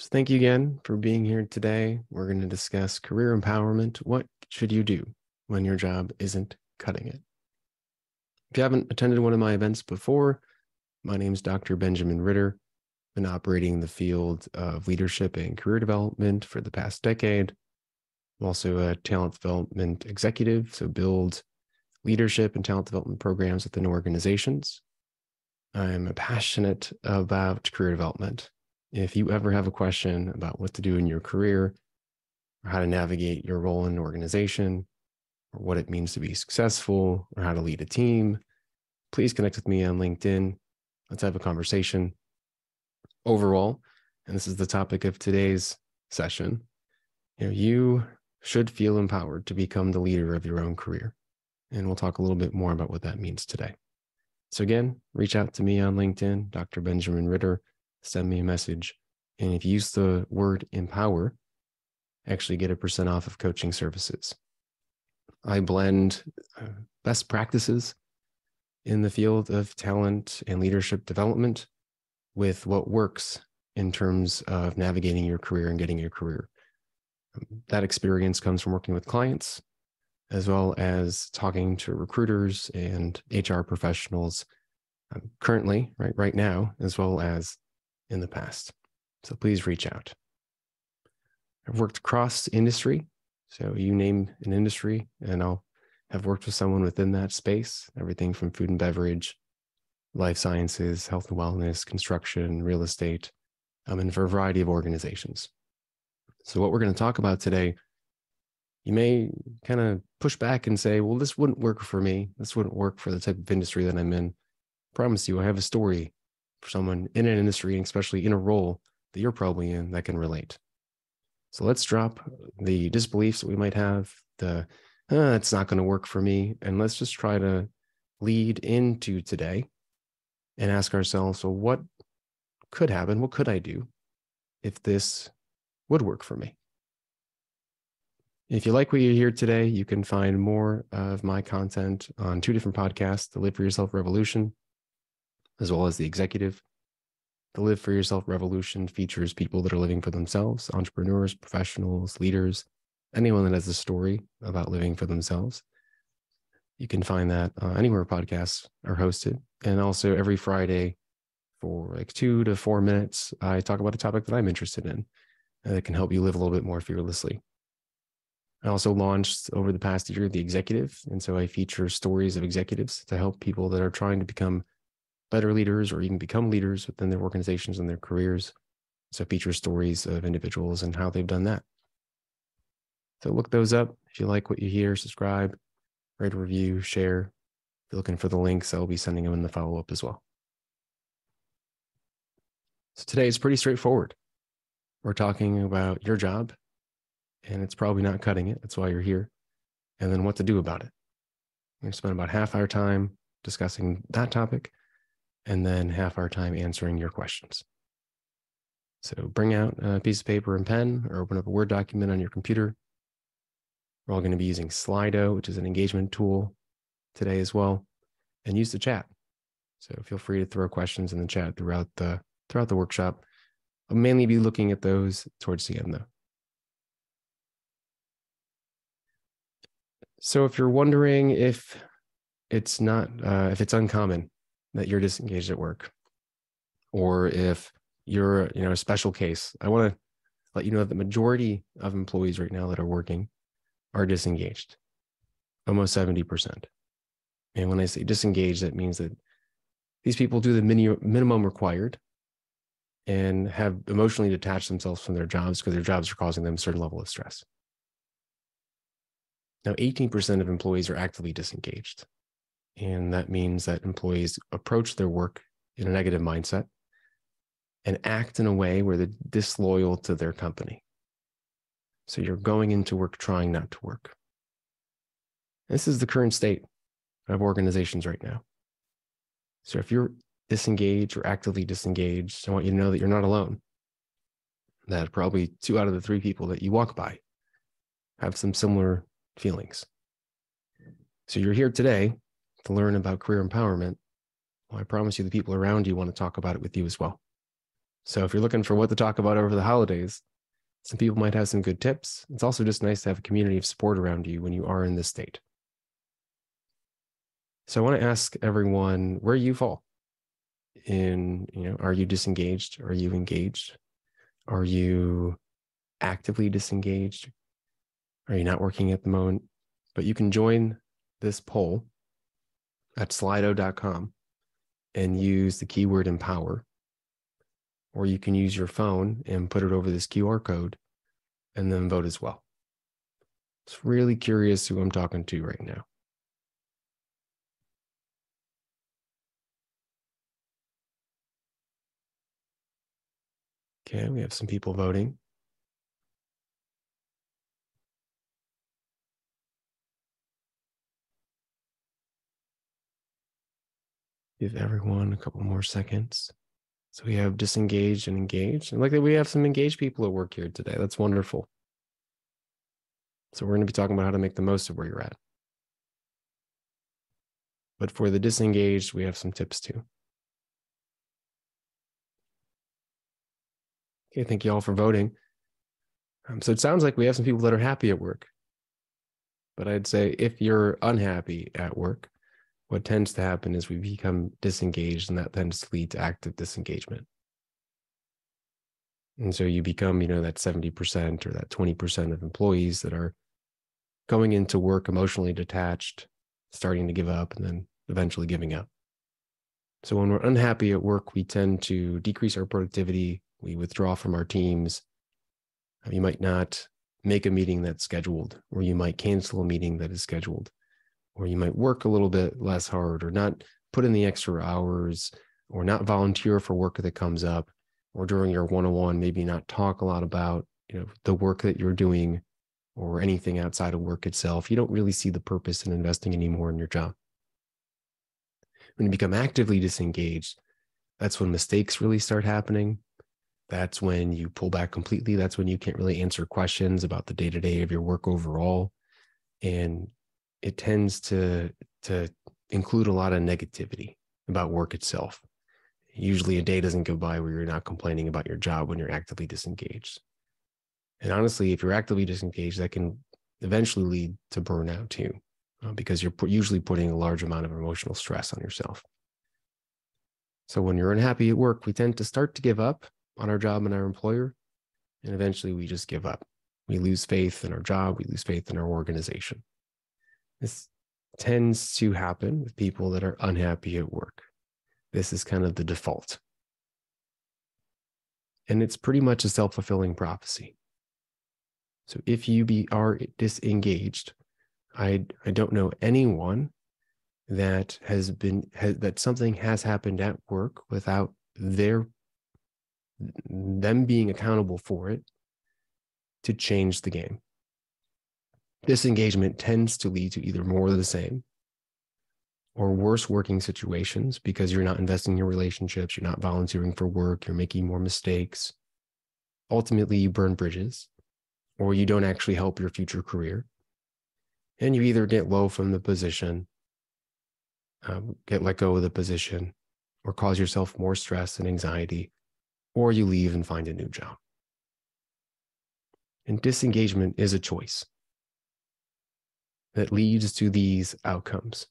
So thank you again for being here today. We're going to discuss career empowerment. What should you do when your job isn't cutting it? If you haven't attended one of my events before, my name is Dr. Benjamin Ritter. I've been operating in the field of leadership and career development for the past decade. I'm also a talent development executive, so build leadership and talent development programs within organizations. I'm passionate about career development. If you ever have a question about what to do in your career, or how to navigate your role in an organization, or what it means to be successful, or how to lead a team, please connect with me on LinkedIn. Let's have a conversation. Overall, and this is the topic of today's session, you should feel empowered to become the leader of your own career. And we'll talk a little bit more about what that means today. So again, reach out to me on LinkedIn, Dr. Benjamin Ritter, send me a message. And if you use the word empower, actually get a % off of coaching services. I blend best practices in the field of talent and leadership development with what works in terms of navigating your career and getting your career. That experience comes from working with clients, as well as talking to recruiters and HR professionals currently, right now, as well as in the past. So please reach out. I've worked across industry. So you name an industry and I'll have worked with someone within that space, everything from food and beverage, life sciences, health and wellness, construction, real estate, and for a variety of organizations. So what we're going to talk about today, you may kind of push back and say, well, this wouldn't work for me. This wouldn't work for the type of industry that I'm in. I promise you, I have a story for someone in an industry, and especially in a role that you're probably in, that can relate. So let's drop the disbeliefs that we might have, it's not going to work for me, and let's just try to lead into today and ask ourselves, so what could happen? What could I do if this would work for me? If you like what you hear today, you can find more of my content on 2 different podcasts, the Live for Yourself Revolution, as well as the Executive. The Live for Yourself Revolution features people that are living for themselves, entrepreneurs, professionals, leaders, anyone that has a story about living for themselves. You can find that anywhere podcasts are hosted. And also every Friday for like 2 to 4 minutes, I talk about a topic that I'm interested in that can help you live a little bit more fearlessly. I also launched over the past year the Executive. And so I feature stories of executives to help people that are trying to become better leaders or even become leaders within their organizations and their careers. So feature stories of individuals and how they've done that. So look those up. If you like what you hear, subscribe, rate a review, share. If you're looking for the links, I'll be sending them in the follow-up as well. So today is pretty straightforward. We're talking about your job, and it's probably not cutting it. That's why you're here. And then what to do about it. We're going to spend about half our time discussing that topic, and then half our time answering your questions. So bring out a piece of paper and pen, or open up a Word document on your computer. We're all going to be using Slido, which is an engagement tool today as well, and use the chat. So feel free to throw questions in the chat throughout the workshop. I'll mainly be looking at those towards the end, though. So if you're wondering if it's uncommon that you're disengaged at work, or if you're a special case, I want to let you know that the majority of employees right now that are working are disengaged, almost 70%. And when I say disengaged, that means that these people do the minimum required and have emotionally detached themselves from their jobs because their jobs are causing them a certain level of stress. Now, 18% of employees are actively disengaged. And that means that employees approach their work in a negative mindset and act in a way where they're disloyal to their company. So you're going into work trying not to work. This is the current state of organizations right now. So if you're disengaged or actively disengaged, I want you to know that you're not alone. That probably 2 out of the 3 people that you walk by have some similar feelings. So you're here today to learn about career empowerment. Well, I promise you the people around you want to talk about it with you as well. So if you're looking for what to talk about over the holidays, some people might have some good tips. It's also just nice to have a community of support around you when you are in this state. So I want to ask everyone where you fall in, are you disengaged? Are you engaged? Are you actively disengaged? Are you not working at the moment? But you can join this poll at slido.com and use the keyword empower, or you can use your phone and put it over this QR code and then vote as well. It's really curious who I'm talking to right now. Okay, we have some people voting. Give everyone a couple more seconds. So we have disengaged and engaged. And like that, we have some engaged people at work here today. That's wonderful. So we're going to be talking about how to make the most of where you're at. But for the disengaged, we have some tips too. Okay, thank you all for voting. So it sounds like we have some people that are happy at work. But I'd say if you're unhappy at work, what tends to happen is we become disengaged, and that tends to lead to active disengagement. And so you become, that 70% or that 20% of employees that are going into work emotionally detached, starting to give up, and then eventually giving up. So when we're unhappy at work, we tend to decrease our productivity. We withdraw from our teams. You might not make a meeting that's scheduled, or you might cancel a meeting that is scheduled, or you might work a little bit less hard, or not put in the extra hours, or not volunteer for work that comes up, or during your one-on-one, maybe not talk a lot about, the work that you're doing or anything outside of work itself. You don't really see the purpose in investing anymore in your job. When you become actively disengaged, that's when mistakes really start happening. That's when you pull back completely. That's when you can't really answer questions about the day-to-day of your work overall. And it tends to include a lot of negativity about work itself. Usually a day doesn't go by where you're not complaining about your job when you're actively disengaged. And honestly, if you're actively disengaged, that can eventually lead to burnout too, because you're usually putting a large amount of emotional stress on yourself. So when you're unhappy at work, we tend to start to give up on our job and our employer, and eventually we just give up. We lose faith in our job. We lose faith in our organization. This tends to happen with people that are unhappy at work. This is kind of the default. And it's pretty much a self-fulfilling prophecy. So if you are disengaged, I don't know anyone that that something has happened at work without them being accountable for it to change the game. Disengagement tends to lead to either more of the same or worse working situations, because you're not investing in your relationships, you're not volunteering for work, you're making more mistakes. Ultimately, you burn bridges, or you don't actually help your future career. And you either get low from the position, get let go of the position, or cause yourself more stress and anxiety, or you leave and find a new job. And disengagement is a choice that leads to these outcomes.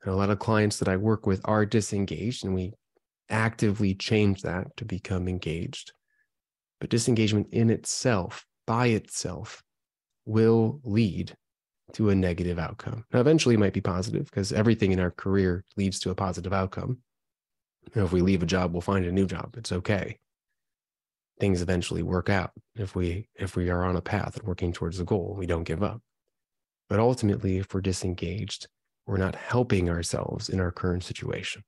And a lot of clients that I work with are disengaged, and we actively change that to become engaged. But disengagement in itself, by itself, will lead to a negative outcome. Now, eventually it might be positive, because everything in our career leads to a positive outcome. If we leave a job, we'll find a new job. It's okay. Things eventually work out if we are on a path and working towards the goal. We don't give up. But ultimately, if we're disengaged, we're not helping ourselves in our current situation.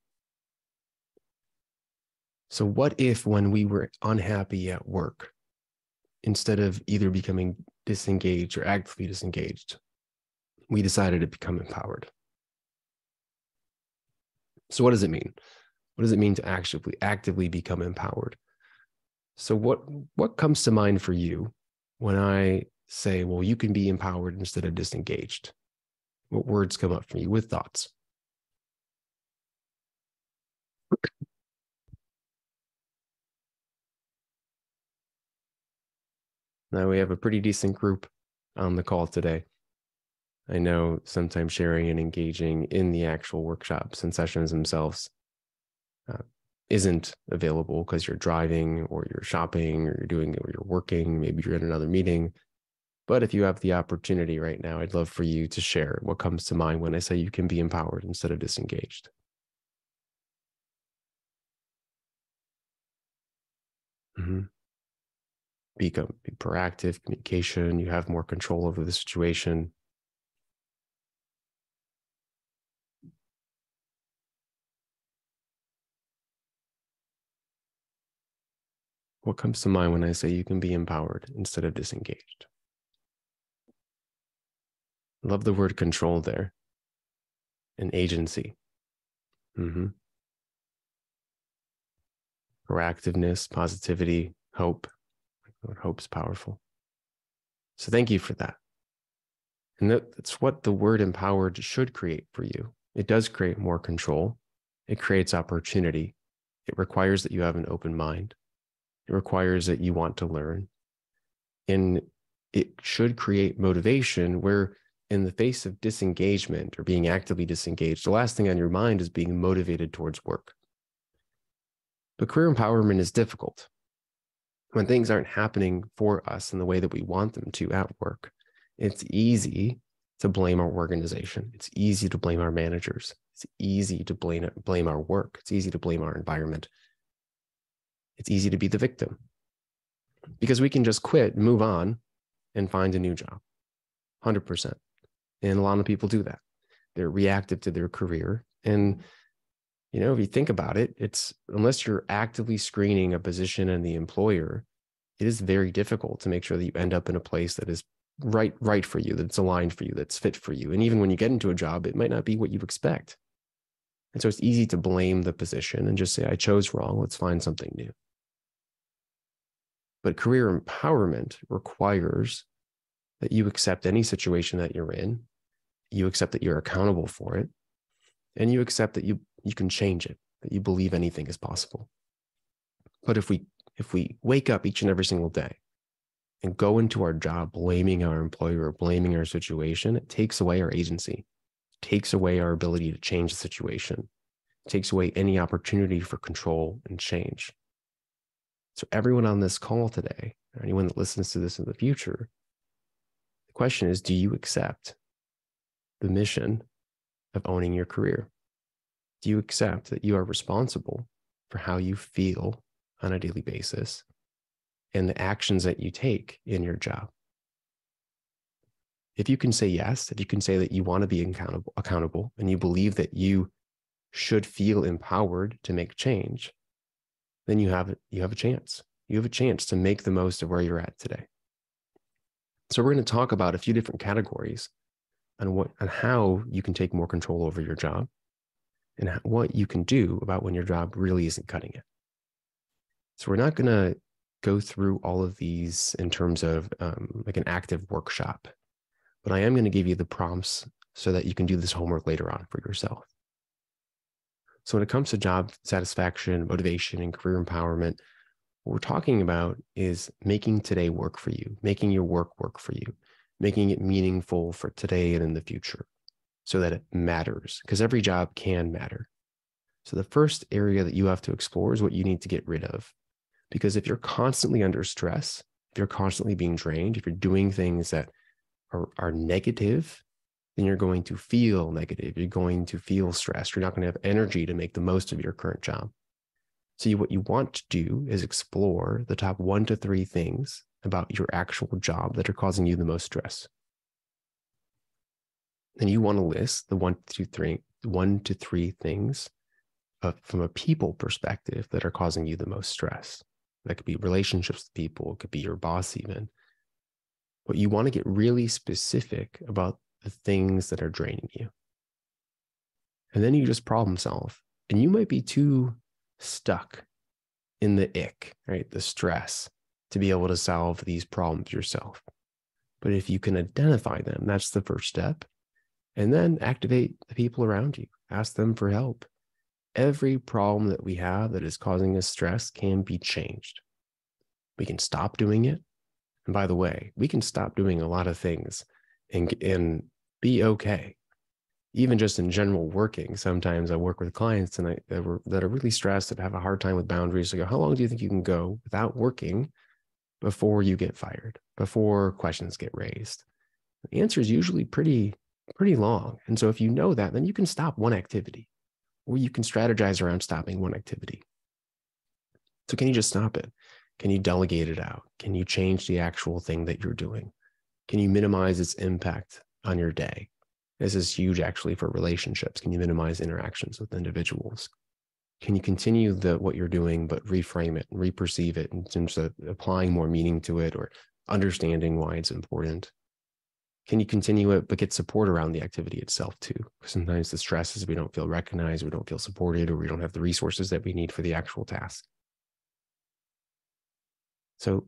So what if when we were unhappy at work, instead of either becoming disengaged or actively disengaged, we decided to become empowered? So what does it mean? What does it mean to actively become empowered? So what comes to mind for you when I say, well, you can be empowered instead of disengaged? What words come up for you with thoughts? Now we have a pretty decent group on the call today. I know sometimes sharing and engaging in the actual workshops and sessions themselves isn't available because you're driving or you're shopping or you're working, maybe you're in another meeting. But if you have the opportunity right now, I'd love for you to share what comes to mind when I say you can be empowered instead of disengaged. Mm-hmm. Be proactive, communication. You have more control over the situation. What comes to mind when I say you can be empowered instead of disengaged? I love the word control there. And agency. Mm-hmm. Proactiveness, positivity, hope. Hope's powerful. So thank you for that. And that's what the word empowered should create for you. It does create more control. It creates opportunity. It requires that you have an open mind. It requires that you want to learn. And it should create motivation where, in the face of disengagement or being actively disengaged, the last thing on your mind is being motivated towards work. But career empowerment is difficult when things aren't happening for us in the way that we want them to at work. It's easy to blame our organization. It's easy to blame our managers. It's easy to blame our work. It's easy to blame our environment. It's easy to be the victim because we can just quit, move on, and find a new job. 100%. And a lot of people do that. They're reactive to their career. And, if you think about it, it's unless you're actively screening a position and the employer, it is very difficult to make sure that you end up in a place that is right for you, that's aligned for you, that's fit for you. And even when you get into a job, it might not be what you expect. And so it's easy to blame the position and just say, I chose wrong. Let's find something new. But career empowerment requires that you accept any situation that you're in, you accept that you're accountable for it, and you accept that you can change it, that you believe anything is possible. But if we wake up each and every single day and go into our job blaming our employer or blaming our situation, it takes away our agency, it takes away our ability to change the situation, it takes away any opportunity for control and change. So everyone on this call today, or anyone that listens to this in the future, the question is, do you accept the mission of owning your career? Do you accept that you are responsible for how you feel on a daily basis and the actions that you take in your job? If you can say yes, if you can say that you want to be accountable and you believe that you should feel empowered to make change, then you have a chance. You have a chance to make the most of where you're at today. So we're going to talk about a few different categories on how you can take more control over your job and what you can do about when your job really isn't cutting it. So we're not going to go through all of these in terms of like an active workshop, but I am going to give you the prompts so that you can do this homework later on for yourself. So when it comes to job satisfaction, motivation, and career empowerment, what we're talking about is making today work for you, making your work for you, making it meaningful for today and in the future so that it matters, because every job can matter. So the first area that you have to explore is what you need to get rid of. Because if you're constantly under stress, if you're constantly being drained, if you're doing things that are negative, then you're going to feel negative. You're going to feel stressed. You're not going to have energy to make the most of your current job. So what you want to do is explore the top 1 to 3 things about your actual job that are causing you the most stress. And you want to list the 1 to 3 things from a people perspective that are causing you the most stress. That could be relationships with people. It could be your boss even. But you want to get really specific about the things that are draining you. And then you just problem solve. And you might be too stuck in the ick, right? The stress to be able to solve these problems yourself. But if you can identify them, that's the first step. And then activate the people around you. Ask them for help. Every problem that we have that is causing us stress can be changed. We can stop doing it. And by the way, we can stop doing a lot of things and be okay. Even just in general working, sometimes I work with clients that are really stressed, that have a hard time with boundaries. I go, how long do you think you can go without working before you get fired, before questions get raised? The answer is usually pretty long. And so if you know that, then you can stop one activity, or you can strategize around stopping one activity. So can you just stop it? Can you delegate it out? Can you change the actual thing that you're doing? Can you minimize its impact on your day? This is huge actually for relationships. Can you minimize interactions with individuals? Can you continue what you're doing, but reframe it and reperceive it in terms of applying more meaning to it or understanding why it's important? Can you continue it, but get support around the activity itself too? Because sometimes the stress is we don't feel recognized, we don't feel supported, or we don't have the resources that we need for the actual task. So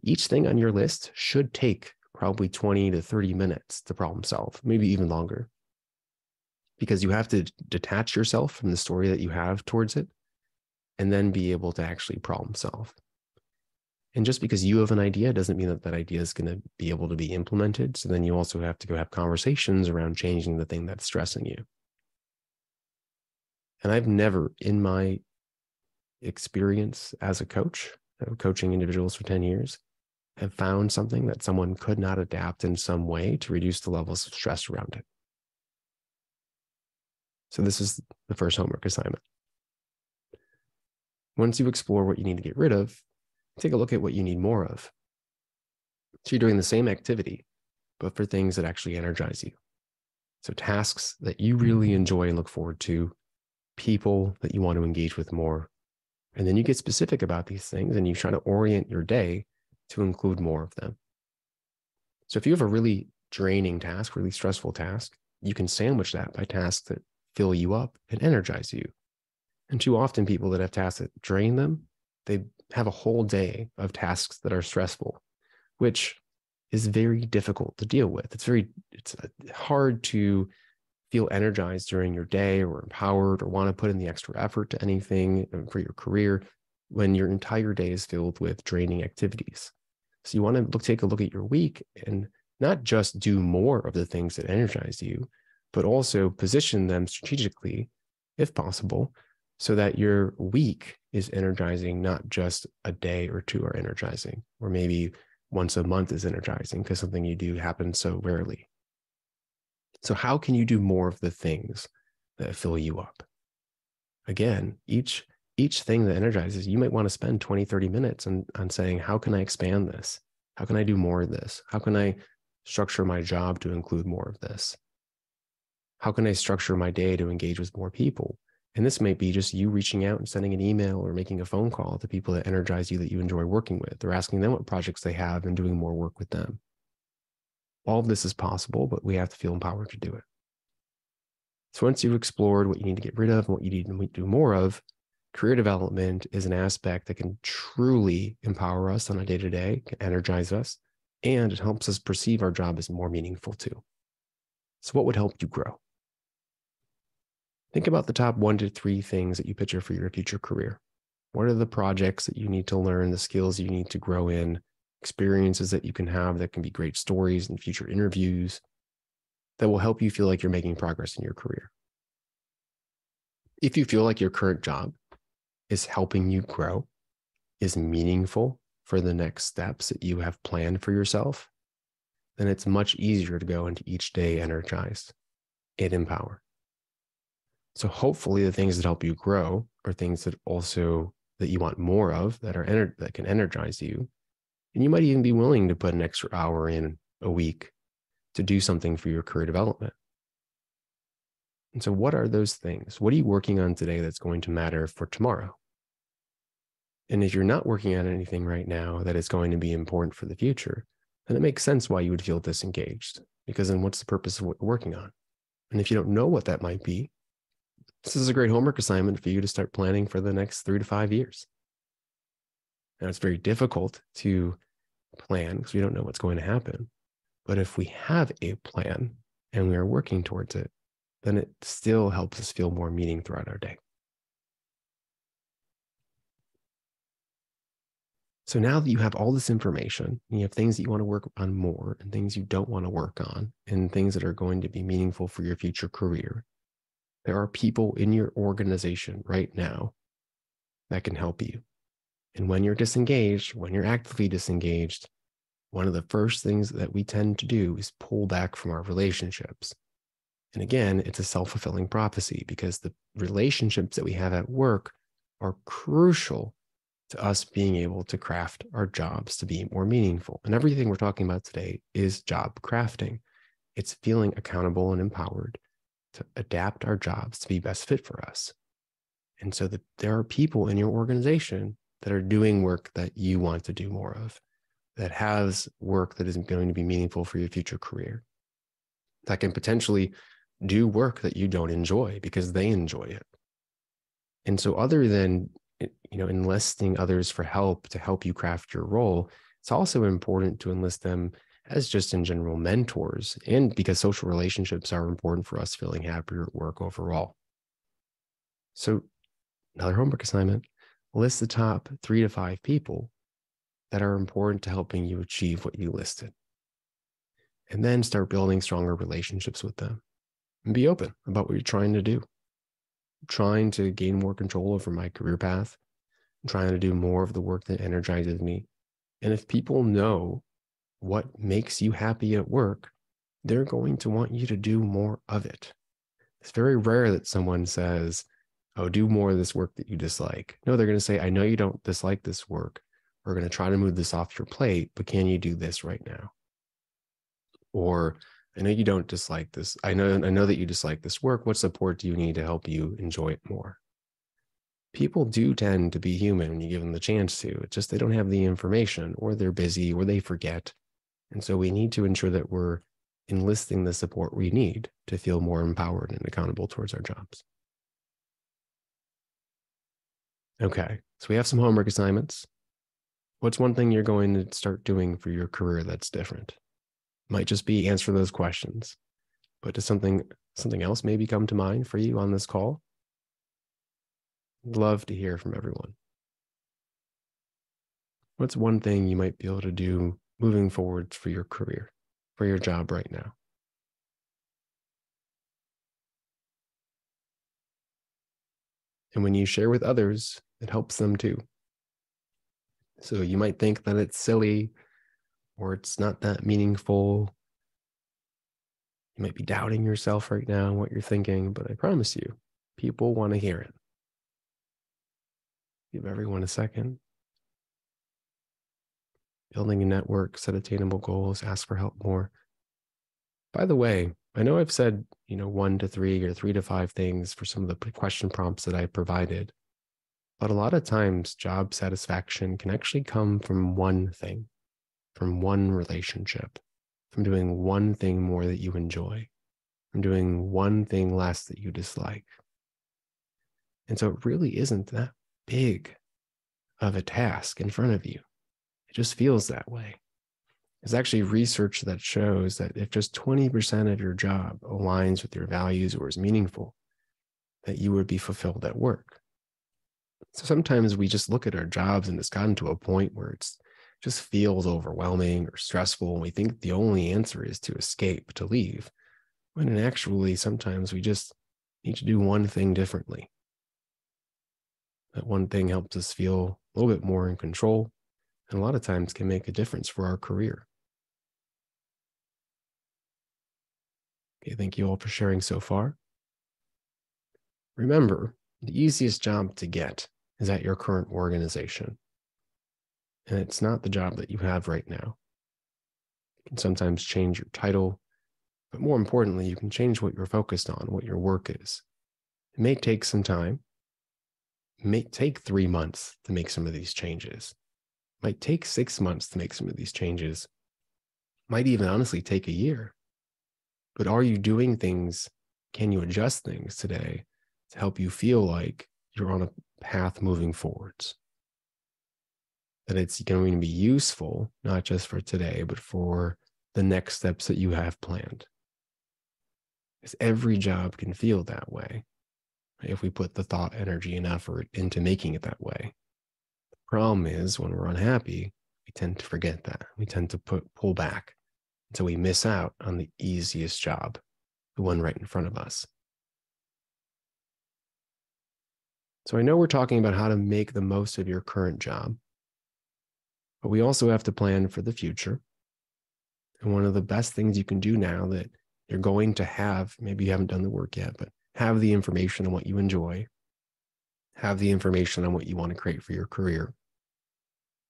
each thing on your list should take probably 20 to 30 minutes to problem solve, maybe even longer, because you have to detach yourself from the story that you have towards it and then be able to actually problem solve. And just because you have an idea doesn't mean that that idea is going to be able to be implemented. So then you also have to go have conversations around changing the thing that's stressing you. And I've never, in my experience as a coach, coaching individuals for 10 years, have found something that someone could not adapt in some way to reduce the levels of stress around it. So this is the first homework assignment. Once you explore what you need to get rid of, take a look at what you need more of. So you're doing the same activity, but for things that actually energize you. So tasks that you really enjoy and look forward to, people that you want to engage with more. And then you get specific about these things and you try to orient your day to include more of them. So if you have a really draining task, really stressful task, you can sandwich that by tasks that fill you up and energize you. And too often people that have tasks that drain them, they have a whole day of tasks that are stressful, which is very difficult to deal with. It's hard to feel energized during your day or empowered or want to put in the extra effort to anything for your career when your entire day is filled with draining activities. So you want to take a look at your week and not just do more of the things that energize you, but also position them strategically, if possible, so that your week is energizing, not just a day or two are energizing, or maybe once a month is energizing because something you do happens so rarely. So how can you do more of the things that fill you up? Again, each thing that energizes, you might want to spend 20, 30 minutes on saying, how can I expand this? How can I do more of this? How can I structure my job to include more of this? How can I structure my day to engage with more people? And this might be just you reaching out and sending an email or making a phone call to people that energize you, that you enjoy working with, or asking them what projects they have and doing more work with them. All of this is possible, but we have to feel empowered to do it. So once you've explored what you need to get rid of and what you need to do more of, career development is an aspect that can truly empower us on a day-to-day, can energize us, and it helps us perceive our job as more meaningful too. So what would help you grow? Think about the top 1 to 3 things that you picture for your future career. What are the projects that you need to learn, the skills you need to grow in, experiences that you can have that can be great stories and future interviews that will help you feel like you're making progress in your career? If you feel like your current job is helping you grow, is meaningful for the next steps that you have planned for yourself, then it's much easier to go into each day energized and empowered. So hopefully the things that help you grow are things that you want more of, that can energize you. And you might even be willing to put an extra hour in a week to do something for your career development. And so what are those things? What are you working on today that's going to matter for tomorrow? And if you're not working on anything right now that is going to be important for the future, then it makes sense why you would feel disengaged, because then what's the purpose of what you're working on? And if you don't know what that might be, this is a great homework assignment for you to start planning for the next 3 to 5 years. Now, it's very difficult to plan because we don't know what's going to happen. But if we have a plan and we are working towards it, then it still helps us feel more meaning throughout our day. So now that you have all this information, you have things that you want to work on more and things you don't want to work on, and things that are going to be meaningful for your future career. There are people in your organization right now that can help you. And when you're disengaged, when you're actively disengaged, one of the first things that we tend to do is pull back from our relationships. And again, it's a self-fulfilling prophecy because the relationships that we have at work are crucial to us being able to craft our jobs to be more meaningful. And everything we're talking about today is job crafting. It's feeling accountable and empowered to adapt our jobs to be best fit for us. And so that there are people in your organization that are doing work that you want to do more of, that has work that is going to be meaningful for your future career, that can potentially do work that you don't enjoy because they enjoy it. And so other than enlisting others for help to help you craft your role, it's also important to enlist them as just in general mentors, and because social relationships are important for us feeling happier at work overall. So another homework assignment, list the top 3 to 5 people that are important to helping you achieve what you listed. And then start building stronger relationships with them. And be open about what you're trying to do. I'm trying to gain more control over my career path. I'm trying to do more of the work that energizes me. And if people know what makes you happy at work, they're going to want you to do more of it. It's very rare that someone says, oh, do more of this work that you dislike. No, they're going to say, I know you don't dislike this work. We're going to try to move this off your plate, but can you do this right now? Or I know you don't dislike this. I know that you dislike this work. What support do you need to help you enjoy it more? People do tend to be human when you give them the chance to. It's just they don't have the information, or they're busy, or they forget. And so we need to ensure that we're enlisting the support we need to feel more empowered and accountable towards our jobs. Okay, so we have some homework assignments. What's one thing you're going to start doing for your career that's different? Might just be answer those questions, but does something else maybe come to mind for you on this call? I'd love to hear from everyone. What's one thing you might be able to do moving forward for your career, for your job right now? And when you share with others, it helps them too. So you might think that it's silly or it's not that meaningful. You might be doubting yourself right now and what you're thinking, but I promise you, people want to hear it. Give everyone a second. Building a network, set attainable goals, ask for help more. By the way, I know I've said, 1 to 3 or 3 to 5 things for some of the question prompts that I provided, but a lot of times job satisfaction can actually come from one thing, from one relationship, from doing one thing more that you enjoy, from doing one thing less that you dislike. And so it really isn't that big of a task in front of you. It just feels that way. There's actually research that shows that if just 20% of your job aligns with your values or is meaningful, that you would be fulfilled at work. So sometimes we just look at our jobs and it's gotten to a point where it's just feels overwhelming or stressful. And we think the only answer is to escape, to leave. When actually, sometimes we just need to do one thing differently. That one thing helps us feel a little bit more in control, and a lot of times can make a difference for our career. Okay, thank you all for sharing so far. Remember, the easiest job to get is at your current organization. And it's not the job that you have right now. You can sometimes change your title, but more importantly, you can change what you're focused on, what your work is. It may take some time. It may take 3 months to make some of these changes. It might take 6 months to make some of these changes. It might even honestly take a year. But are you doing things? Can you adjust things today to help you feel like you're on a path moving forwards? That it's going to be useful, not just for today, but for the next steps that you have planned. Because every job can feel that way if we put the thought, energy, and effort into making it that way. The Problem is, when we're unhappy, we tend to forget that. We tend to pull back. So we miss out on the easiest job, the one right in front of us. So I know we're talking about how to make the most of your current job, but we also have to plan for the future. And one of the best things you can do now that you're going to have, maybe you haven't done the work yet, but have the information on what you enjoy, have the information on what you want to create for your career,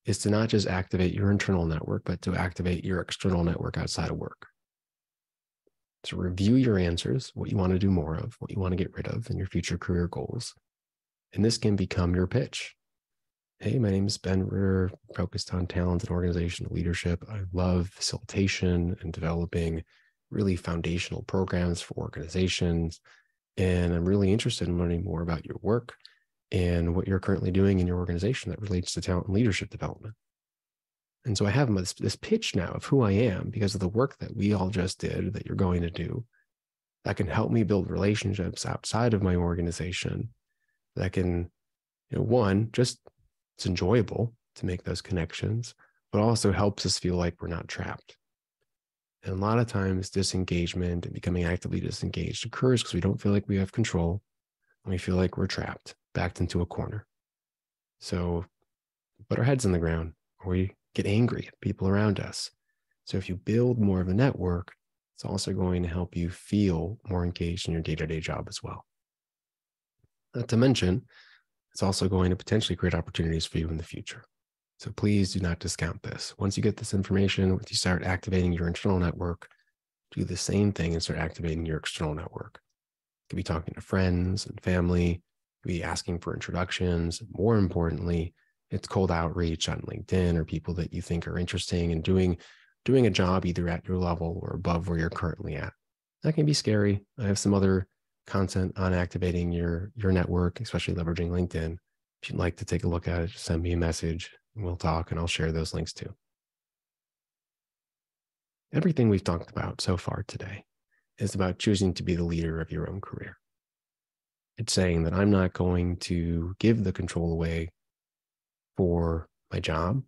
is to not just activate your internal network, but to activate your external network outside of work. So review your answers, what you want to do more of, what you want to get rid of in your future career goals. And this can become your pitch. Hey, my name is Ben Ritter, focused on talent and organizational leadership. I love facilitation and developing really foundational programs for organizations. And I'm really interested in learning more about your work and what you're currently doing in your organization that relates to talent and leadership development. And so I have this pitch now of who I am because of the work that we all just did that you're going to do that can help me build relationships outside of my organization that can, one, just it's enjoyable to make those connections, but also helps us feel like we're not trapped. And a lot of times disengagement and becoming actively disengaged occurs because we don't feel like we have control and we feel like we're trapped, backed into a corner. So put our heads in the ground or we get angry at people around us. So if you build more of a network, it's also going to help you feel more engaged in your day-to-day job as well. Not to mention, it's also going to potentially create opportunities for you in the future. So please do not discount this. Once you get this information, once you start activating your internal network, do the same thing and start activating your external network. You could be talking to friends and family, you could be asking for introductions. More importantly, it's cold outreach on LinkedIn or people that you think are interesting and doing a job either at your level or above where you're currently at. That can be scary. I have some other content on activating your network, especially leveraging LinkedIn. If you'd like to take a look at it, just send me a message and we'll talk and I'll share those links too. Everything we've talked about so far today is about choosing to be the leader of your own career. It's saying that I'm not going to give the control away for my job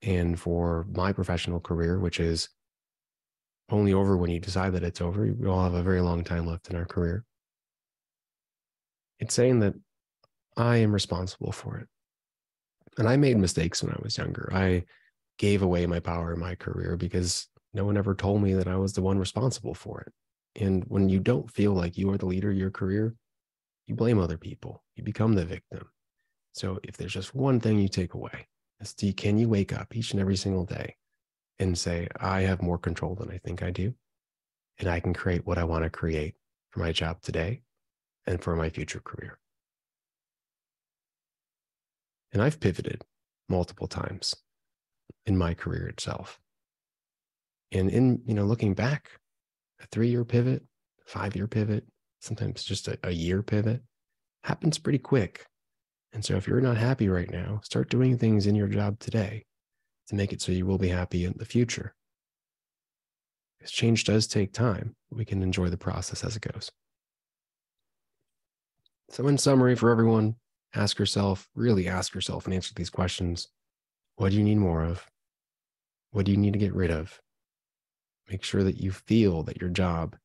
and for my professional career, which is only over when you decide that it's over. We all have a very long time left in our career. It's saying that I am responsible for it. And I made mistakes when I was younger. I gave away my power in my career because no one ever told me that I was the one responsible for it. And when you don't feel like you are the leader of your career, you blame other people. You become the victim. So if there's just one thing you take away, it's can you wake up each and every single day and say, I have more control than I think I do, and I can create what I want to create for my job today and for my future career. And I've pivoted multiple times in my career itself. And in, looking back, a 3-year pivot, 5-year pivot, sometimes just a year pivot happens pretty quick. And so if you're not happy right now, start doing things in your job today to make it so you will be happy in the future. Because change does take time. We can enjoy the process as it goes. So in summary for everyone, really ask yourself and answer these questions. What do you need more of? What do you need to get rid of? Make sure that you feel that your job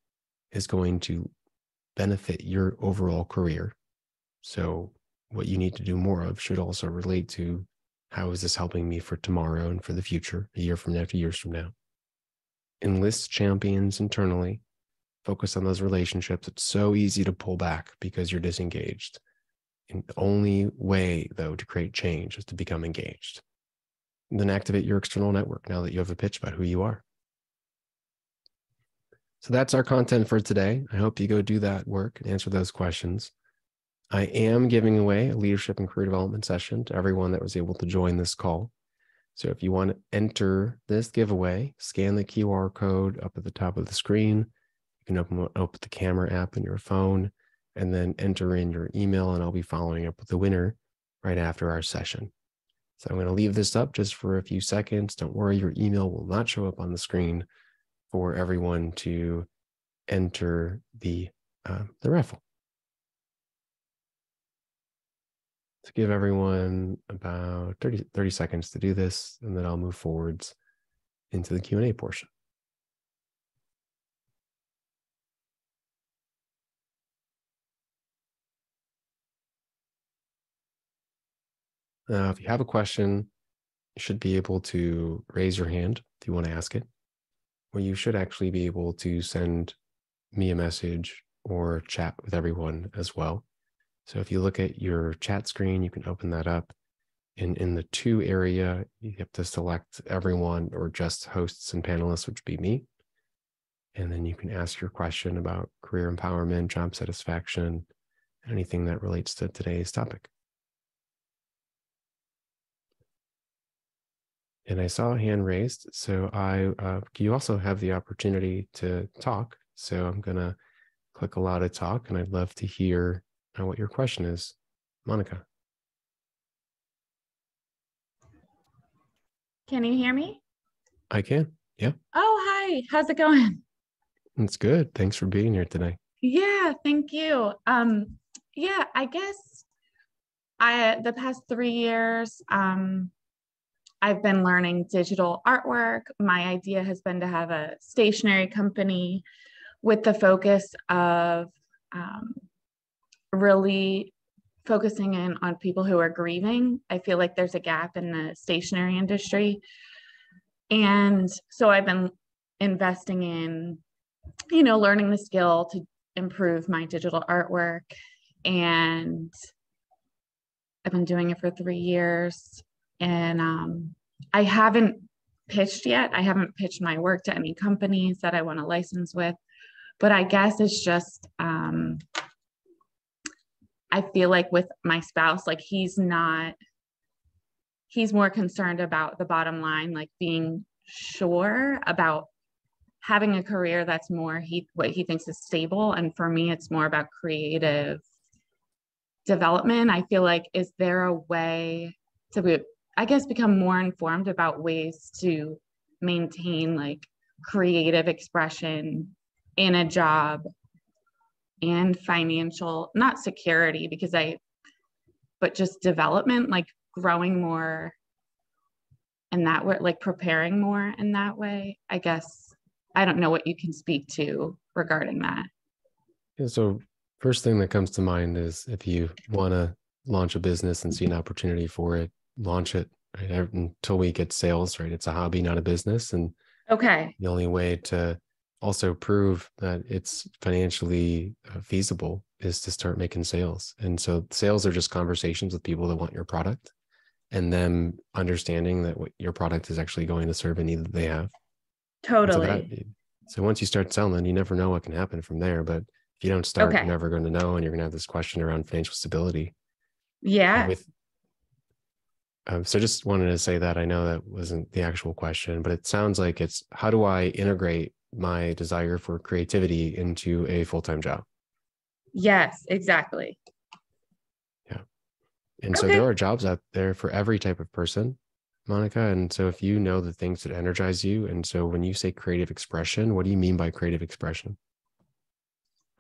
is going to benefit your overall career. So what you need to do more of should also relate to how is this helping me for tomorrow and for the future, a year from now, 2 years from now. Enlist champions internally. Focus on those relationships. It's so easy to pull back because you're disengaged. And the only way, though, to create change is to become engaged. And then activate your external network now that you have a pitch about who you are. So that's our content for today. I hope you go do that work and answer those questions. I am giving away a leadership and career development session to everyone that was able to join this call. So if you want to enter this giveaway, scan the QR code up at the top of the screen. You can open the camera app on your phone and then enter in your email, and I'll be following up with the winner right after our session. So I'm going to leave this up just for a few seconds. Don't worry, your email will not show up on the screen for everyone to enter the raffle. So give everyone about 30 seconds to do this, and then I'll move forwards into the Q&A portion. Now, if you have a question, you should be able to raise your hand if you want to ask it, or you should actually be able to send me a message or chat with everyone as well. So if you look at your chat screen, you can open that up. And in the to area, you have to select everyone or just hosts and panelists, which would be me. And then you can ask your question about career empowerment, job satisfaction, anything that relates to today's topic. And I saw a hand raised, so you also have the opportunity to talk. So I'm going to click allow to talk, and I'd love to hear what your question is. Monica. Can you hear me? I can. Yeah. Oh, hi. How's it going? It's good. Thanks for being here today. Yeah, thank you. Yeah, I guess the past 3 years, I've been learning digital artwork. My idea has been to have a stationery company with the focus of really focusing in on people who are grieving. I feel like there's a gap in the stationery industry. And so I've been investing in, learning the skill to improve my digital artwork. And I've been doing it for 3 years. And I haven't pitched yet. I haven't pitched my work to any companies that I want to license with. But I guess it's just, I feel like with my spouse, like he's more concerned about the bottom line, like being sure about having a career that's more what he thinks is stable. And for me, it's more about creative development. I feel like, is there a way to become more informed about ways to maintain like creative expression in a job and financial, not security, but just development, like growing more in that way, like preparing more in that way. I guess I don't know what you can speak to regarding that. Yeah, so first thing that comes to mind is if you want to launch a business and see an opportunity for it, launch it, right? Until we get sales, right? It's a hobby, not a business. And okay, the only way to also prove that it's financially feasible is to start making sales. And so sales are just conversations with people that want your product and them understanding that what your product is actually going to serve a need that they have. totally. So once you start selling, you never know what can happen from there. But if you don't start, you're never going to know. And you're going to have this question around financial stability. Yeah. So just wanted to say that I know that wasn't the actual question, but it sounds like it's how do I integrate my desire for creativity into a full-time job? Yes, exactly. Yeah. And so there are jobs out there for every type of person, Monica. And so if you know the things that energize you, and so when you say creative expression, what do you mean by creative expression?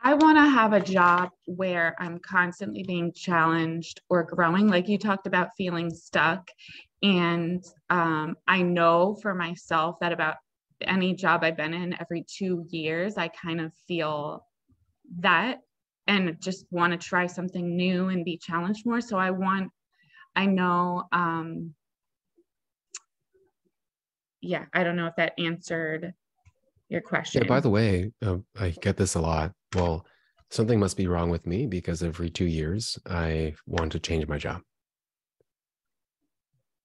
I want to have a job where I'm constantly being challenged or growing. Like you talked about feeling stuck. And I know for myself that about any job I've been in every 2 years, I kind of feel that and just want to try something new and be challenged more. So I know, yeah, I don't know if that answered your question. Yeah, by the way, I get this a lot. Well, something must be wrong with me because every 2 years I want to change my job.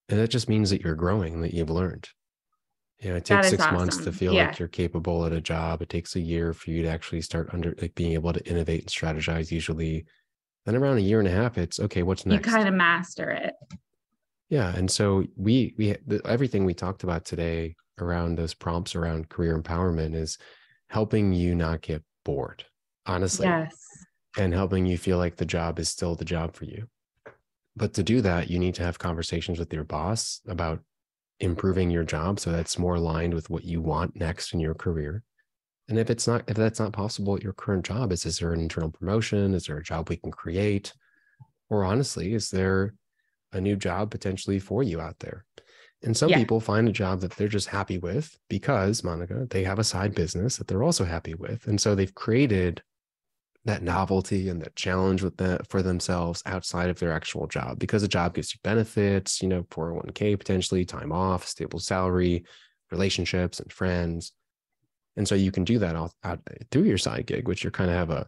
And that just means that you're growing, that you've learned. You know, it takes 6 months to feel like you're capable at a job. It takes a year for you to actually start being able to innovate and strategize usually. Then around 1.5 years, it's okay, what's next? You kind of master it. Yeah. And so everything we talked about today around those prompts around career empowerment is helping you not get bored, honestly. Yes. And helping you feel like the job is still the job for you. But to do that, you need to have conversations with your boss about improving your job so that's more aligned with what you want next in your career. And if that's not possible at your current job, is there an internal promotion? Is there a job we can create? Or honestly, is there a new job potentially for you out there? And some Yeah. people find a job that they're just happy with because, Monica, they have a side business that they're also happy with. And so they've created that novelty and that challenge with that for themselves outside of their actual job, because a job gives you benefits, 401k, potentially time off, stable salary, relationships and friends. And so you can do that all out through your side gig, which you kind of have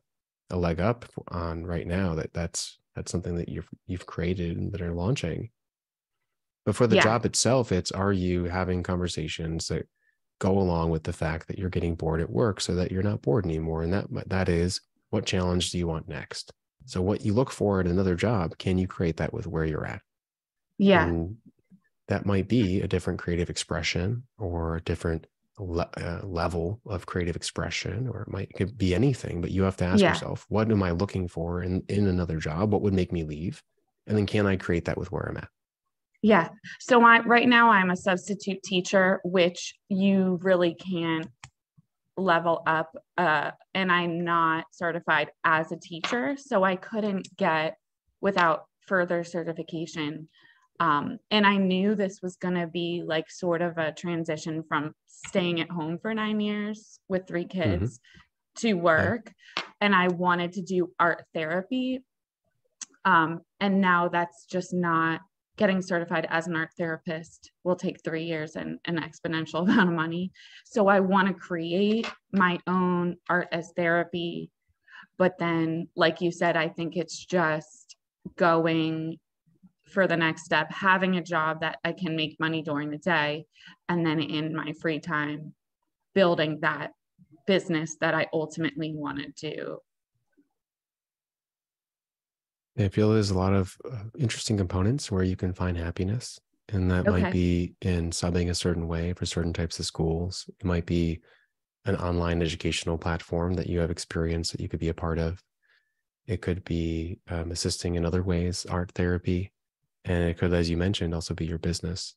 a leg up on right now. That's something that you've created and that are launching. But for the Yeah. job itself, it's, are you having conversations that go along with the fact that you're getting bored at work so that you're not bored anymore? And that is, what challenge do you want next? So what you look for at another job, can you create that with where you're at? Yeah. And that might be a different creative expression or a different level of creative expression, or it could be anything, but you have to ask Yeah. yourself, what am I looking for in another job? What would make me leave? And then can I create that with where I'm at? Yeah. So right now I'm a substitute teacher, which you really can't level up. And I'm not certified as a teacher, so I couldn't get without further certification. And I knew this was going to be like sort of a transition from staying at home for 9 years with 3 kids to Yeah. work. And I wanted to do art therapy. And now that's just not, getting certified as an art therapist will take 3 years and an exponential amount of money. So I want to create my own art as therapy. But then, like you said, I think it's just going for the next step, having a job that I can make money during the day, and then in my free time, building that business that I ultimately want to do. I feel there's a lot of interesting components where you can find happiness. And that might Okay. be in subbing a certain way for certain types of schools. It might be an online educational platform that you have experience that you could be a part of. It could be assisting in other ways, art therapy. And it could, as you mentioned, also be your business.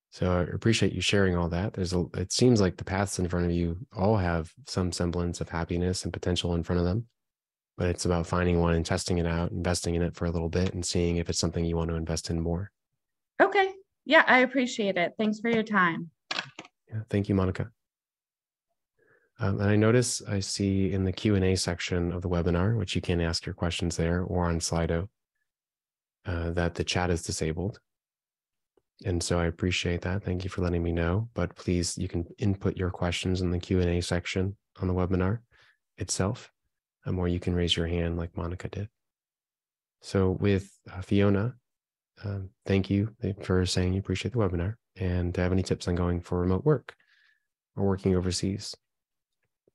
So I appreciate you sharing all that. It seems like the paths in front of you all have some semblance of happiness and potential in front of them, but it's about finding one and testing it out, investing in it for a little bit and seeing if it's something you want to invest in more. Okay. Yeah, I appreciate it. Thanks for your time. Yeah, thank you, Monica. And I see in the Q&A section of the webinar, which you can ask your questions there or on Slido, that the chat is disabled. And so I appreciate that. Thank you for letting me know. But please, you can input your questions in the Q&A section on the webinar itself, or you can raise your hand like Monica did. So with Fiona, thank you for saying you appreciate the webinar. And do you have any tips on going for remote work or working overseas?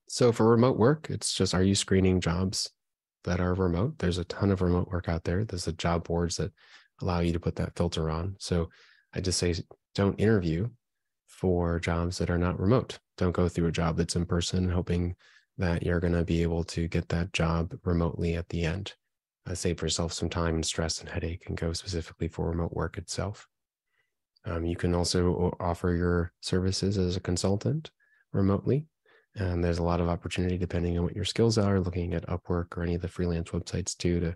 So for remote work, it's just, are you screening jobs that are remote? There's a ton of remote work out there. There's the job boards that allow you to put that filter on. So I just say, don't interview for jobs that are not remote. Don't go through a job that's in person, hoping that you're going to be able to get that job remotely at the end. Save yourself some time and stress and headache and go specifically for remote work itself. You can also offer your services as a consultant remotely. And there's a lot of opportunity depending on what your skills are, looking at Upwork or any of the freelance websites too, to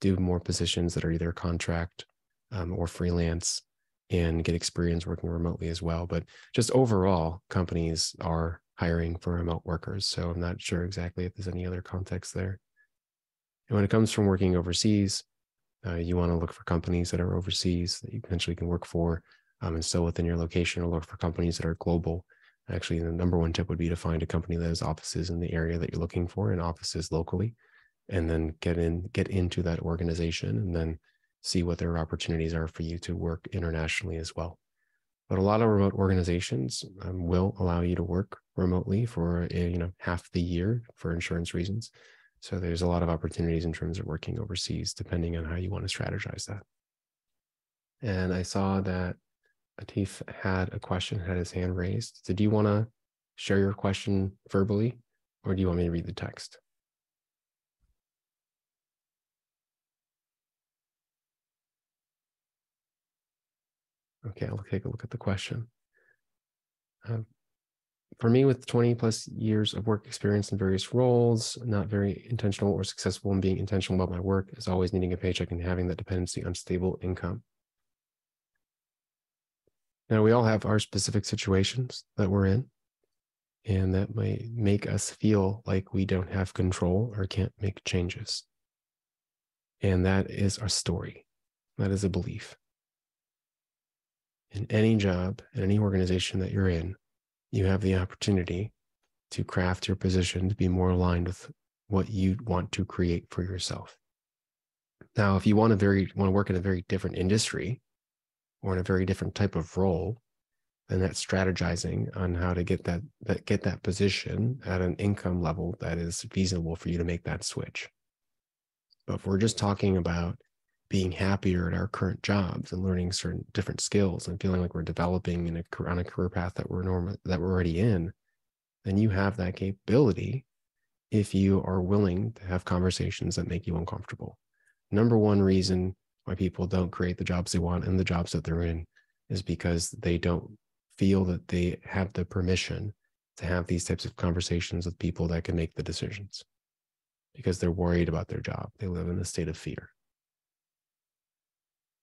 do more positions that are either contract or freelance and get experience working remotely as well. But just overall, companies are hiring for remote workers. So I'm not sure exactly if there's any other context there. And when it comes from working overseas, you want to look for companies that are overseas that you potentially can work for and still within your location, or look for companies that are global. Actually, the number one tip would be to find a company that has offices in the area that you're looking for and offices locally, and then get into that organization and then see what their opportunities are for you to work internationally as well. But a lot of remote organizations will allow you to work remotely for half the year for insurance reasons. So there's a lot of opportunities in terms of working overseas, depending on how you want to strategize that. And I saw that Atif had a question, had his hand raised. Did you want to share your question verbally, or do you want me to read the text? Okay, I'll take a look at the question. For me, with 20 plus years of work experience in various roles, not very intentional or successful in being intentional about my work, is always needing a paycheck and having that dependency on stable income. Now, we all have our specific situations that we're in, and that might make us feel like we don't have control or can't make changes. And that is our story. That is a belief. In any job, in any organization that you're in, you have the opportunity to craft your position to be more aligned with what you want to create for yourself. Now, if you want to work in a very different industry or in a very different type of role, then that's strategizing on how to get that position at an income level that is feasible for you to make that switch. But if we're just talking about being happier at our current jobs and learning certain different skills and feeling like we're developing on a career path that we're already in, then you have that capability if you are willing to have conversations that make you uncomfortable. Number one reason why people don't create the jobs they want and the jobs that they're in is because they don't feel that they have the permission to have these types of conversations with people that can make the decisions, because they're worried about their job. They live in a state of fear.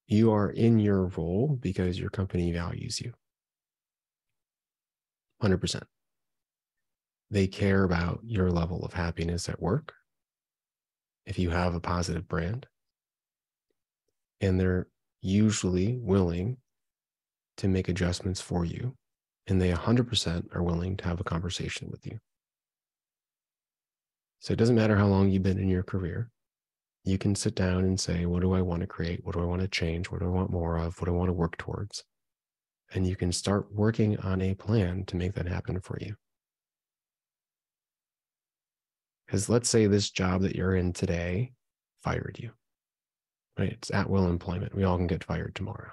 You are in your role because your company values you. 100%. They care about your level of happiness at work, if you have a positive brand, and they're usually willing to make adjustments for you, and they 100% are willing to have a conversation with you. So it doesn't matter how long you've been in your career. You can sit down and say, what do I want to create? What do I want to change? What do I want more of? What do I want to work towards? And you can start working on a plan to make that happen for you. Because let's say this job that you're in today fired you, right? It's at will employment. We all can get fired tomorrow.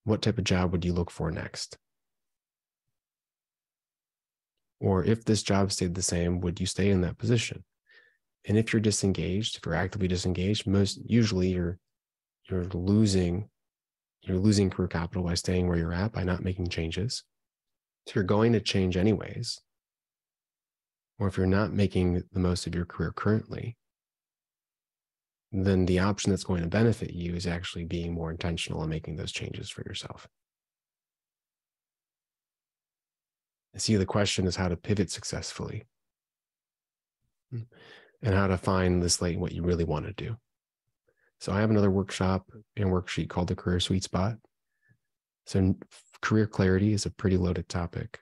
What type of job would you look for next? Or if this job stayed the same, would you stay in that position? And if you're disengaged, if you're actively disengaged, usually you're losing career capital by staying where you're at, by not making changes. So you're going to change anyways. Or if you're not making the most of your career currently, then the option that's going to benefit you is actually being more intentional and making those changes for yourself. See, the question is how to pivot successfully and how to find this lane, what you really want to do. So I have another workshop and worksheet called the Career Sweet Spot. So career clarity is a pretty loaded topic.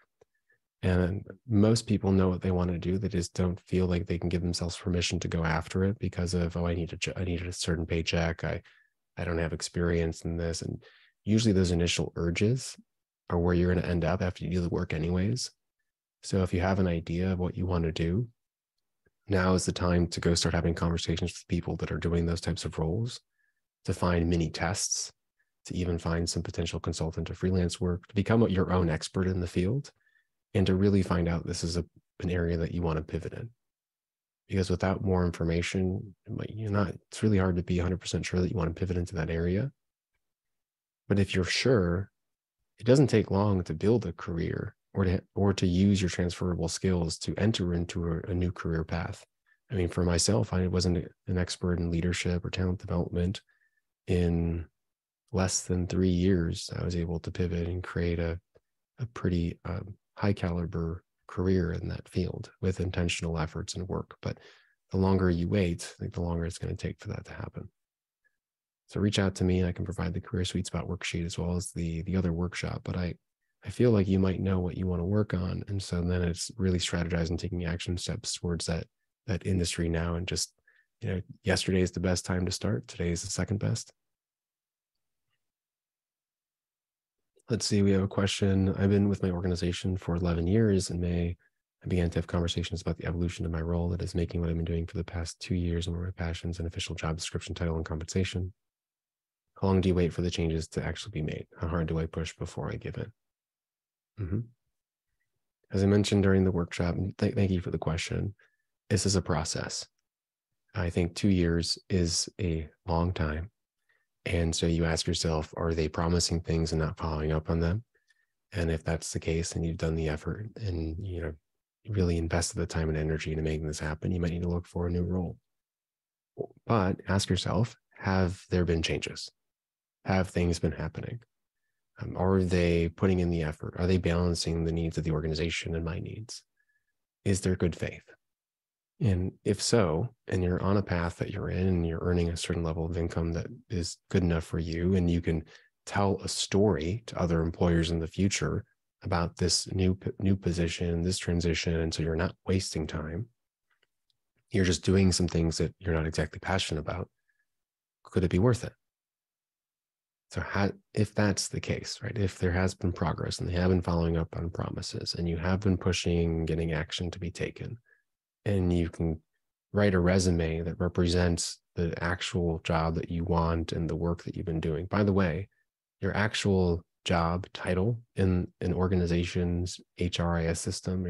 And most people know what they want to do. They just don't feel like they can give themselves permission to go after it because of, I need a certain paycheck. I don't have experience in this. And usually those initial urges are where you're going to end up after you do the work anyways. So if you have an idea of what you want to do, now is the time to go start having conversations with people that are doing those types of roles, to find mini tests, to even find some potential consultant or freelance work, to become your own expert in the field, and to really find out this is an area that you want to pivot in. Because without more information, it's really hard to be 100% sure that you want to pivot into that area. But if you're sure, it doesn't take long to build a career or to use your transferable skills to enter into a new career path. I mean, for myself, I wasn't an expert in leadership or talent development. In less than 3 years, I was able to pivot and create a pretty high caliber career in that field with intentional efforts and work. But the longer you wait, the longer it's going to take for that to happen. So reach out to me. I can provide the Career Sweet Spot worksheet as well as the other workshop. But I feel like you might know what you want to work on. And so then it's really strategizing, taking action steps towards that industry now. And just, yesterday is the best time to start. Today is the second best. Let's see, we have a question. I've been with my organization for 11 years. In May, I began to have conversations about the evolution of my role that is making what I've been doing for the past 2 years and where my passions and official job description, title, and compensation. How long do you wait for the changes to actually be made? How hard do I push before I give in? As I mentioned during the workshop, thank you for the question. This is a process. I think 2 years is a long time. And so you ask yourself, are they promising things and not following up on them? And if that's the case and you've done the effort and really invested the time and energy into making this happen, you might need to look for a new role. But ask yourself, have there been changes? Have things been happening? Are they putting in the effort? Are they balancing the needs of the organization and my needs? Is there good faith? And if so, and you're on a path that you're in and you're earning a certain level of income that is good enough for you, and you can tell a story to other employers in the future about this new position, this transition, and so you're not wasting time, you're just doing some things that you're not exactly passionate about, could it be worth it? So if that's the case, right? If there has been progress and they have been following up on promises and you have been pushing, getting action to be taken, and you can write a resume that represents the actual job that you want and the work that you've been doing. By the way, your actual job title in an organization's HRIS system,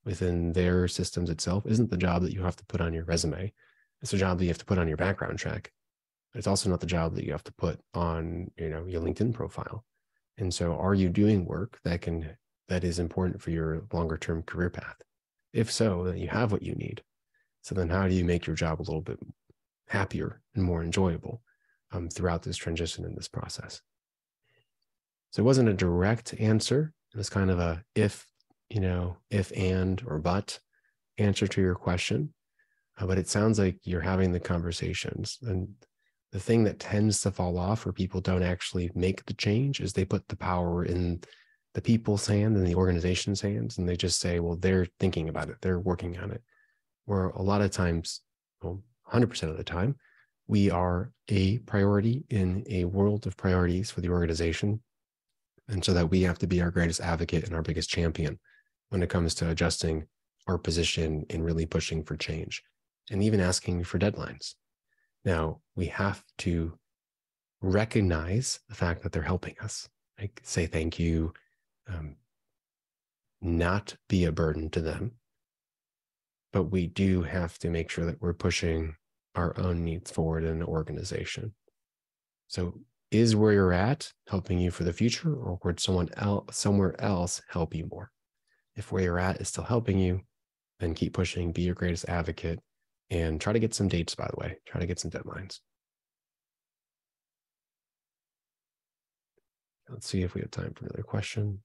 within their systems itself, isn't the job that you have to put on your resume. It's a job that you have to put on your background check. It's also not the job that you have to put on, your LinkedIn profile. And so are you doing work that is important for your longer term career path? If so, then you have what you need. So then how do you make your job a little bit happier and more enjoyable throughout this transition in this process? So it wasn't a direct answer. It was kind of a if and or but answer to your question. But it sounds like you're having the conversations. And the thing that tends to fall off where people don't actually make the change is they put the power in the people's hands and the organization's hands, and they just say, well, they're thinking about it, they're working on it. Where a lot of times, 100% of the time, we are a priority in a world of priorities for the organization. And so that we have to be our greatest advocate and our biggest champion when it comes to adjusting our position and really pushing for change and even asking for deadlines. Now, we have to recognize the fact that they're helping us, like say thank you, not be a burden to them. But we do have to make sure that we're pushing our own needs forward in an organization. So is where you're at helping you for the future, or would somewhere else help you more? If where you're at is still helping you, then keep pushing, be your greatest advocate, and try to get some dates, by the way. Try to get some deadlines. Let's see if we have time for another question.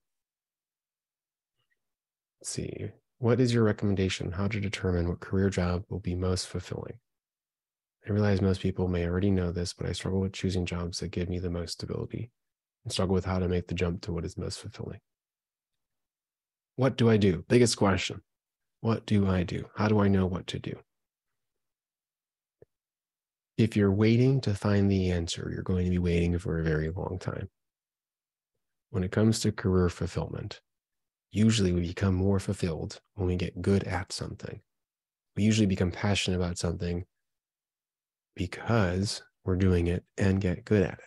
Let's see. What is your recommendation? How to determine what career job will be most fulfilling? I realize most people may already know this, but I struggle with choosing jobs that give me the most stability and struggle with how to make the jump to what is most fulfilling. What do I do? Biggest question. What do I do? How do I know what to do? If you're waiting to find the answer, you're going to be waiting for a very long time. When it comes to career fulfillment, usually we become more fulfilled when we get good at something. We usually become passionate about something because we're doing it and get good at it.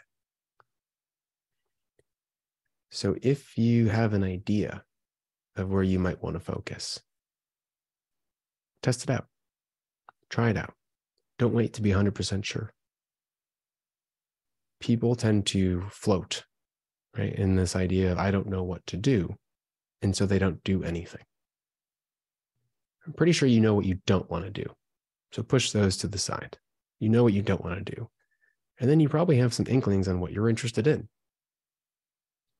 So if you have an idea of where you might want to focus, test it out. Try it out. Don't wait to be 100% sure. People tend to float, right, in this idea of I don't know what to do, and so they don't do anything. I'm pretty sure you know what you don't want to do. So push those to the side. You know what you don't want to do. And then you probably have some inklings on what you're interested in.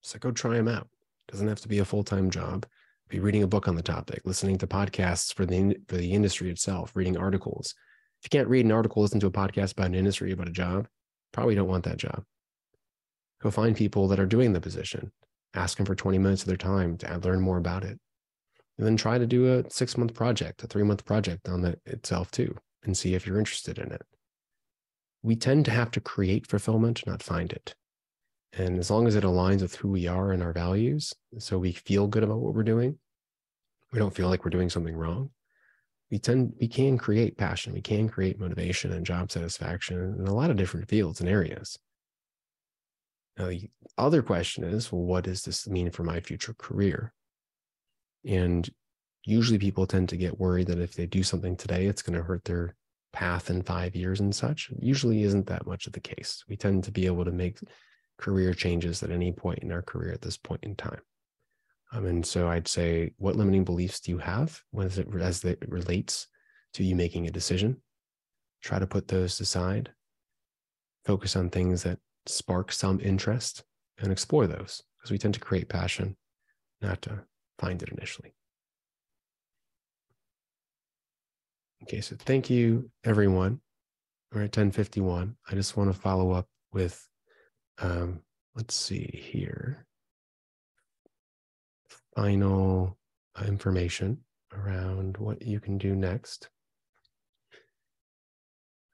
So go try them out. It doesn't have to be a full-time job. Be reading a book on the topic, listening to podcasts for the industry itself, reading articles. If you can't read an article, listen to a podcast about an industry, about a job, probably don't want that job. Go find people that are doing the position. Ask them for 20 minutes of their time to learn more about it. And then try to do a 6-month project, a 3-month project on that itself too, and see if you're interested in it. We tend to have to create fulfillment, not find it. And as long as it aligns with who we are and our values, so we feel good about what we're doing, we don't feel like we're doing something wrong, we can create passion, we can create motivation and job satisfaction in a lot of different fields and areas. Now, the other question is, well, what does this mean for my future career? And usually people tend to get worried that if they do something today, it's going to hurt their path in 5 years and such. It usually isn't that much of the case. We tend to be able to career changes at any point in our career at this point in time. And so I'd say, what limiting beliefs do you have as it relates to you making a decision? Try to put those aside. Focus on things that spark some interest and explore those, because we tend to create passion, not to find it initially. Okay, so thank you, everyone. We're at 10:51. I just want to follow up with, let's see here, final information around what you can do next.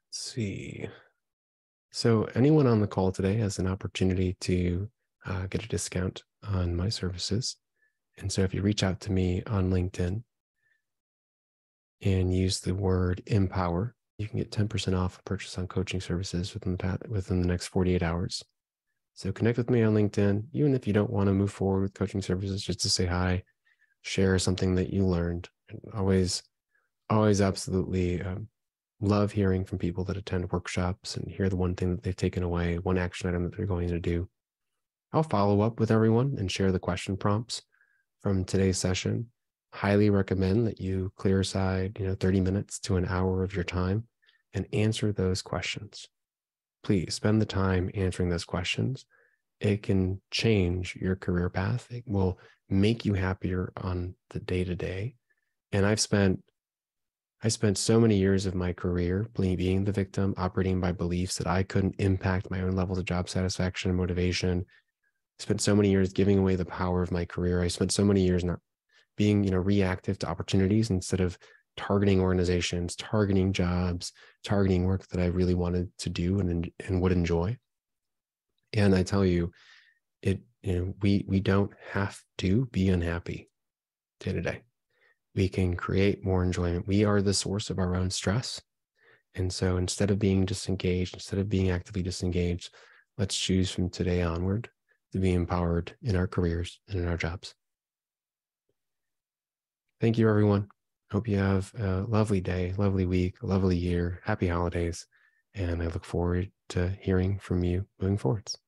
Let's see. So anyone on the call today has an opportunity to get a discount on my services. And so if you reach out to me on LinkedIn and use the word empower, you can get 10% off a purchase on coaching services within the next 48 hours. So connect with me on LinkedIn, even if you don't want to move forward with coaching services, just to say hi, share something that you learned. And always absolutely love hearing from people that attend workshops and hear the one thing that they've taken away, one action item that they're going to do. I'll follow up with everyone and share the question prompts from today's session. Highly recommend that you clear aside, 30 minutes to an hour of your time and answer those questions. Please spend the time answering those questions. It can change your career path. It will make you happier on the day-to-day. And I spent so many years of my career being the victim, operating by beliefs that I couldn't impact my own levels of job satisfaction and motivation. I spent so many years giving away the power of my career. I spent so many years not being, reactive to opportunities instead of targeting organizations, targeting jobs, targeting work that I really wanted to do and would enjoy. And I tell you, we don't have to be unhappy day to day. We can create more enjoyment. We are the source of our own stress. And so instead of being disengaged, instead of being actively disengaged, let's choose from today onward to be empowered in our careers and in our jobs. Thank you, everyone. Hope you have a lovely day, lovely week, a lovely year. Happy holidays. And I look forward to hearing from you moving forwards.